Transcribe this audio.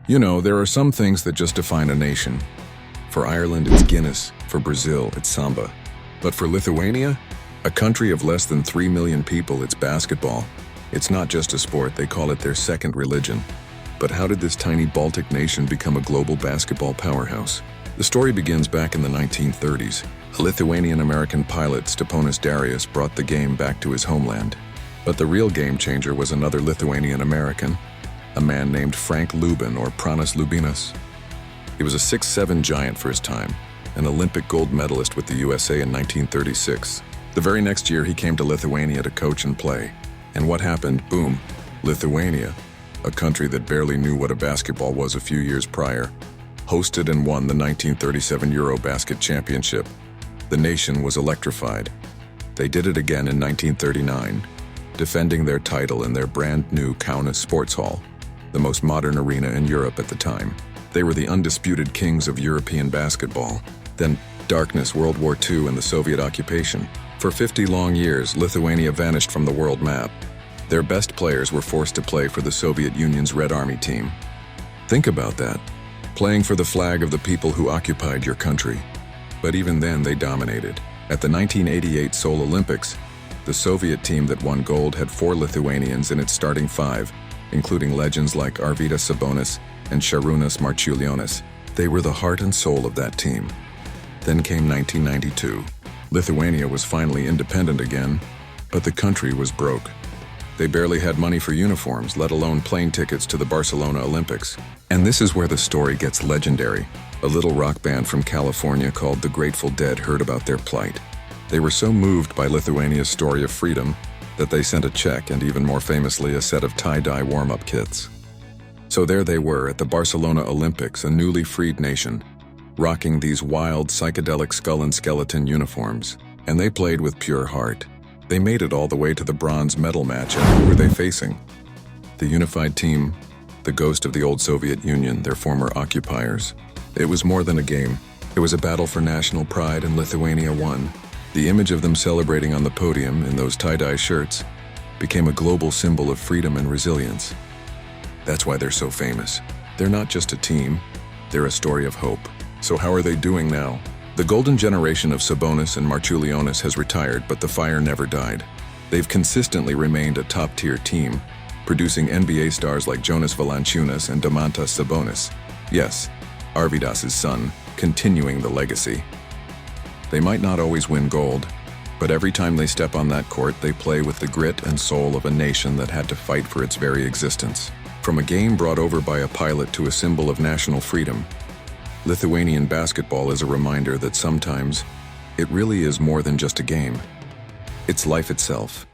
You know, there are some things that just define a nation. For Ireland, it's Guinness. For Brazil, it's samba. But for Lithuania, a country of less than 3 million people, it's basketball. It's not just a sport, they call it their second religion. But how did this tiny Baltic nation become a global basketball powerhouse? The story begins back in the 1930s. A Lithuanian-American pilot, Steponas Darius, brought the game back to his homeland. But the real game changer was another Lithuanian-American, a man named Frank Lubin, or Pranas Lubinas. He was a 6'7" giant for his time, an Olympic gold medalist with the USA in 1936. The very next year, he came to Lithuania to coach and play. And what happened? Boom. Lithuania, a country that barely knew what a basketball was a few years prior, hosted and won the 1937 Eurobasket Championship. The nation was electrified. They did it again in 1939, defending their title in their brand new Kaunas Sports Hall, the most modern arena in Europe at the time. They were the undisputed kings of European basketball. Then darkness, World War II, and the Soviet occupation. For 50 long years, Lithuania vanished from the world map. Their best players were forced to play for the Soviet Union's Red Army team. Think about that, playing for the flag of the people who occupied your country. But even then, they dominated. At the 1988 Seoul Olympics, the Soviet team that won gold had 4 Lithuanians in its starting 5, including legends like Arvydas Sabonis and Šarūnas Marčiulionis. They were the heart and soul of that team. Then came 1992. Lithuania was finally independent again, but the country was broke. They barely had money for uniforms, let alone plane tickets to the Barcelona Olympics. And this is where the story gets legendary. A little rock band from California called the Grateful Dead heard about their plight. They were so moved by Lithuania's story of freedom that they sent a check and, even more famously, a set of tie-dye warm-up kits. So there they were at the Barcelona Olympics, a newly freed nation, rocking these wild, psychedelic skull and skeleton uniforms. And they played with pure heart. They made it all the way to the bronze medal match, and who were they facing? The unified team, the ghost of the old Soviet Union, their former occupiers. It was more than a game. It was a battle for national pride, and Lithuania won. The image of them celebrating on the podium in those tie-dye shirts became a global symbol of freedom and resilience. That's why they're so famous. They're not just a team, they're a story of hope. So how are they doing now? The golden generation of Sabonis and Marčiulionis has retired, but the fire never died. They've consistently remained a top-tier team, producing NBA stars like Jonas Valanciunas and Domantas Sabonis. Yes, Arvydas' son, continuing the legacy. They might not always win gold, but every time they step on that court, they play with the grit and soul of a nation that had to fight for its very existence. From a game brought over by a pilot to a symbol of national freedom, Lithuanian basketball is a reminder that sometimes it really is more than just a game. It's life itself.